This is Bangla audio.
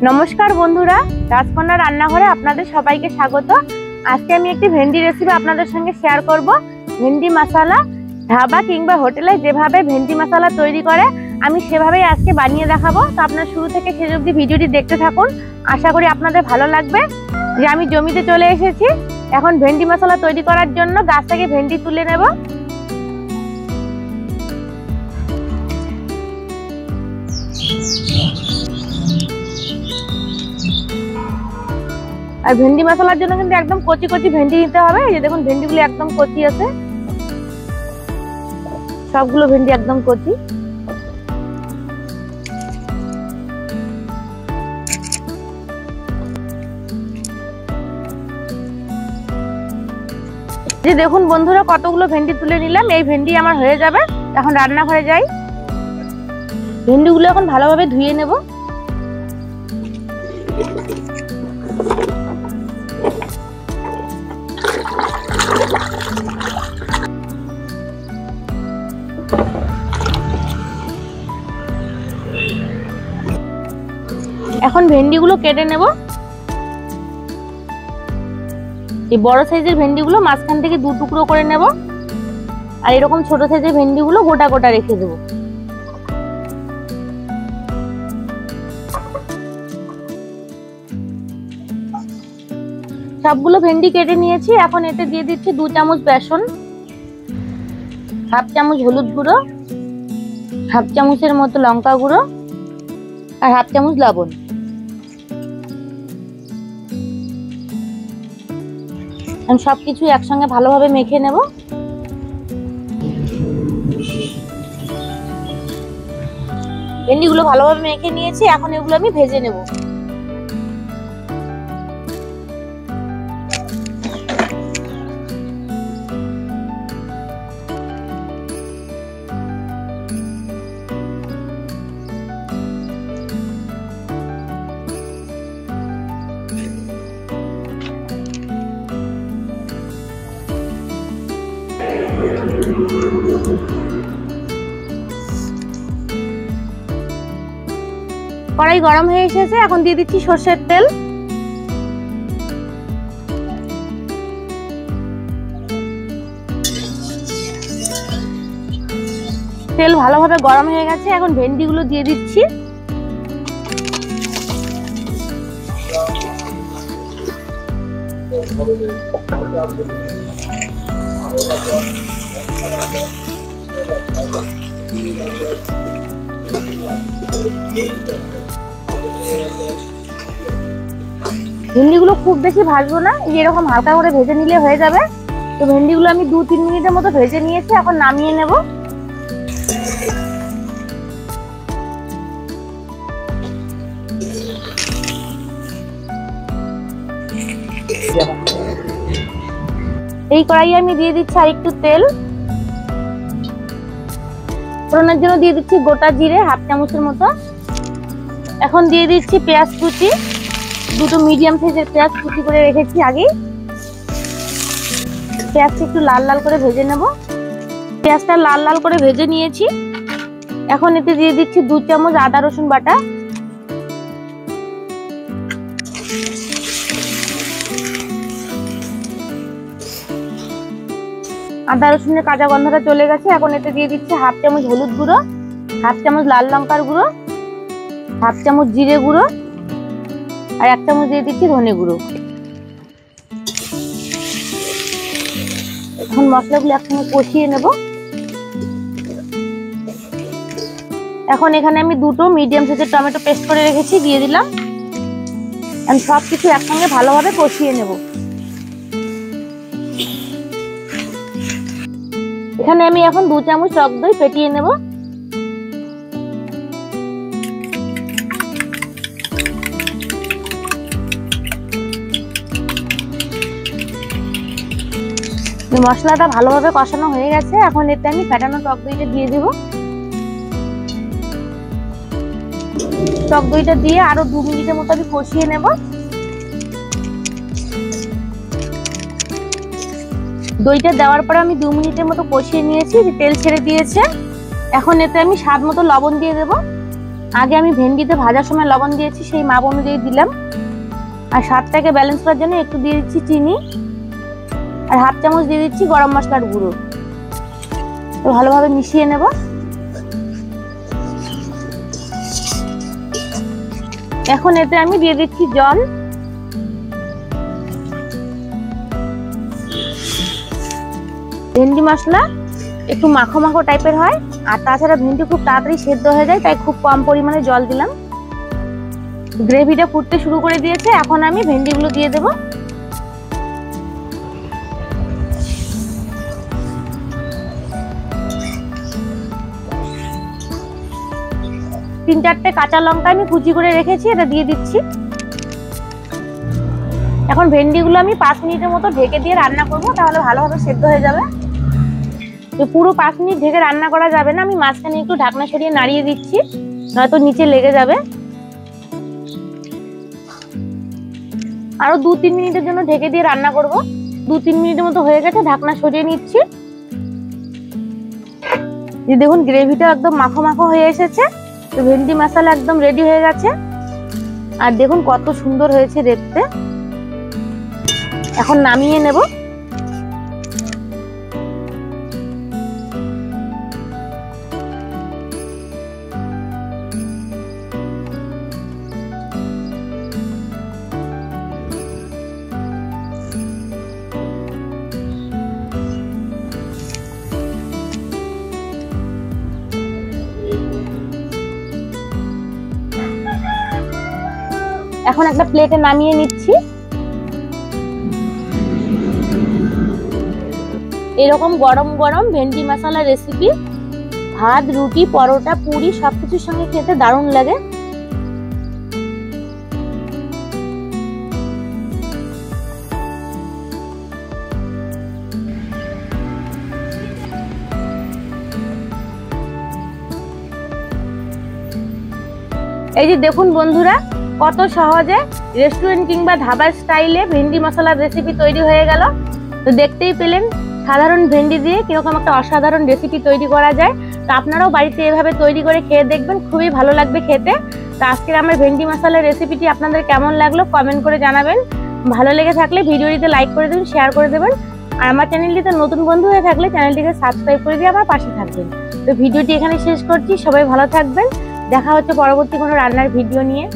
নমস্কার বন্ধুরা, রাজকন্যা রান্নাঘরে আপনাদের সবাইকে স্বাগত। আজকে আমি একটি ভেন্ডি রেসিপি আপনাদের সঙ্গে শেয়ার করব। ভেন্ডি মশলা ধাবা কিংবা হোটেলে যেভাবে ভেন্ডি মশলা তৈরি করে আমি সেভাবেই আজকে বানিয়ে দেখাবো। তো আপনারা শুরু থেকে শেষ অবধি ভিডিওটি দেখতে থাকুন, আশা করি আপনাদের ভালো লাগবে। যে আমি জমিতে চলে এসেছি, এখন ভেন্ডি মশলা তৈরি করার জন্য গাছ থেকে ভেন্ডি তুলে নেব। আর ভেন্ডি মশলার জন্য কিন্তু একদম কচি কচি ভেন্ডি নিতে হবে। এই যে দেখুন, ভেন্ডিগুলো একদম কচি আছে, সবগুলো ভেন্ডি একদম কচি। যে দেখুন বন্ধুরা, কতগুলো ভেন্ডি তুলে নিলাম। এই ভেন্ডি আমার হয়ে যাবে। এখন রান্নাঘরে যাই, ভেন্ডিগুলো এখন ভালোভাবে ধুয়ে নেব। এখন ভেন্ডিগুলো কেটে নেব। এই বড় সাইজের ভেন্ডিগুলো মাঝখান থেকে দু টুকরো করে নেব, আর এরকম ছোট সাইজের ভেন্ডিগুলো গোটা গোটা রেখে দেব। সবগুলো ভেন্ডি কেটে নিয়েছি। এখন এতে দিয়ে দিচ্ছি 2 চামচ বেসন, হাফ চামচ হলুদ গুঁড়ো, হাফ চামচের মতো লঙ্কা গুঁড়ো, আর হাফ চামচ লবণ। সবকিছু একসঙ্গে ভালোভাবে মেখে নেব। ভেন্ডিগুলো ভালোভাবে মেখে নিয়েছি, এখন এগুলো আমি ভেজে নেব। কড়াই গরম হয়ে এসেছে, এখন দিয়ে দিচ্ছি সরষের তেল। তেল ভালোভাবে গরম হয়ে গেছে, এখন ভেন্ডিগুলো দিয়ে দিচ্ছি। ভেন্ডিগুলো খুব বেশি ভাজবো না, এরকম হালকা করে ভেজে নিলে হয়ে যাবে। তো ভেন্ডিগুলো আমি 2-3 মিনিটের মতো ভেজে নিয়েছি, এখন নামিয়ে নেব। এই কড়াইয়ে আমি দিয়ে দিচ্ছি আর একটু তেল। ফোড়নের জন্য দিয়ে দিচ্ছি গোটা জিরে হাফ চামচের মতো। এখন দিয়ে দিচ্ছি পেঁয়াজ কুচি, 2টো মিডিয়াম সাইজের পেঁয়াজ কুচি করে রেখেছি আগে। পেঁয়াজটা একটু লাল লাল করে ভেজে নেব। পেঁয়াজটা লাল লাল করে ভেজে নিয়েছি। এখন এতে দিয়ে দিচ্ছি 2 চামচ আদা রসুন বাটা। আদা রসুনের কাঁচা গন্ধটা চলে গেছে। এখন এতে দিয়ে দিচ্ছি হাফ চামচ হলুদ গুঁড়ো, হাফ চামচ লাল লঙ্কার গুঁড়ো, হাফ চামচ জিরে গুঁড়ো, আর 1 চামচ দিয়ে দিচ্ছি ধনে গুঁড়ো। এখন মশলাগুলো একসঙ্গে কষিয়ে নেব। এখন এখানে আমি 2টো মিডিয়াম সাইজের টমেটো পেস্ট করে রেখেছি, দিয়ে দিলাম। সবকিছু একসঙ্গে ভালোভাবে কষিয়ে নেব। এখানে আমি এখন 2 চামচ টক দই ফেটিয়ে নেব। মশলাটা ভালোভাবে কষানো হয়ে গেছে, এখন এতে আমি ফেটানো টক দইটা দিয়ে দেব। টক দইটা দিয়ে আরো 2 মিনিটের মতো আমি কষিয়ে নেব। দইটা দেওয়ার পর আমি 2 মিনিটের মতো কষিয়ে নিয়েছি, তেল ছেড়ে দিয়েছে। এখন এতে আমি স্বাদ মতো লবণ দিয়ে দেব। আগে আমি ভেন্ডিতে ভাজার সময় লবণ দিয়েছি, সেই মাপ অনুযায়ী দিলাম। আর স্বাদটাকে ব্যালেন্স করার জন্য একটু দিয়ে দিচ্ছি চিনি, আর হাফ চামচ দিয়ে দিচ্ছি গরম মশলার গুঁড়ো। তো ভালোভাবে মিশিয়ে নেব। এখন এতে আমি দিয়ে দিচ্ছি জল। ভেন্ডি মশলা একটু মাখো মাখো টাইপের হয়, আর তাছাড়া ভেন্ডি খুব তাড়াতাড়ি সেদ্ধ হয়ে যায়, তাই খুব কম পরিমাণে জল দিলাম। গ্রেভিটা ফুটতে শুরু করে দিয়েছে, এখন আমি ভেন্ডিগুলো দিয়ে দেব। তিন চারটে কাঁচা লঙ্কা আমি কুচি করে রেখেছি, এটা দিয়ে দিচ্ছি। এখন ভেন্ডিগুলো আমি 5 মিনিটের মতো ঢেকে দিয়ে রান্না করব, তাহলে ভালোভাবে সেদ্ধ হয়ে যাবে। তো পুরো 5 মিনিট ঢেকে রান্না করা যাবে না, আমি মাঝখানে একটু ঢাকনা সরিয়ে নাড়িয়ে দিচ্ছি, নয়তো নিচে লেগে যাবে। আরো 2-3 মিনিটের জন্য ঢেকে দিয়ে রান্না করব। 2-3 মিনিটের মতো হয়ে গেছে, ঢাকনা সরিয়ে নিচ্ছি। এই দেখুন গ্রেভিটা একদম মাখো মাখো হয়ে এসেছে। তো ভেন্ডি মশলা একদম রেডি হয়ে গেছে, আর দেখুন কত সুন্দর হয়েছে দেখতে। এখন নামিয়ে নেব। এখন একটা প্লেটে নামিয়ে নিচ্ছি। এরকম গরম গরম ভেন্ডি মশলা রেসিপি ভাত, রুটি, পরোটা, পুরি সবকিছুর সঙ্গে খেতে দারুণ লাগে। এই যে দেখুন বন্ধুরা, কত সহজে রেস্টুরেন্ট কিংবা ধাবার স্টাইলে ভেন্ডি মশলার রেসিপি তৈরি হয়ে গেল। তো দেখতেই পেলেন সাধারণ ভেন্ডি দিয়ে কিরকম একটা অসাধারণ রেসিপি তৈরি করা যায়। তো আপনারাও বাড়িতে এভাবে তৈরি করে খেয়ে দেখবেন, খুবই ভালো লাগবে খেতে। তো আজকের আমার ভেন্ডি মশলার রেসিপিটি আপনাদের কেমন লাগলো কমেন্ট করে জানাবেন। ভালো লেগে থাকলে ভিডিওটিতে লাইক করে দেবেন, শেয়ার করে দেবেন। আর আমার চ্যানেলটিতে নতুন বন্ধু হয়ে থাকলে চ্যানেলটিকে সাবস্ক্রাইব করে দিয়ে আমার পাশে থাকবেন। তো ভিডিওটি এখানে শেষ করছি, সবাই ভালো থাকবেন। দেখা হচ্ছে পরবর্তী কোনো রান্নার ভিডিও নিয়ে।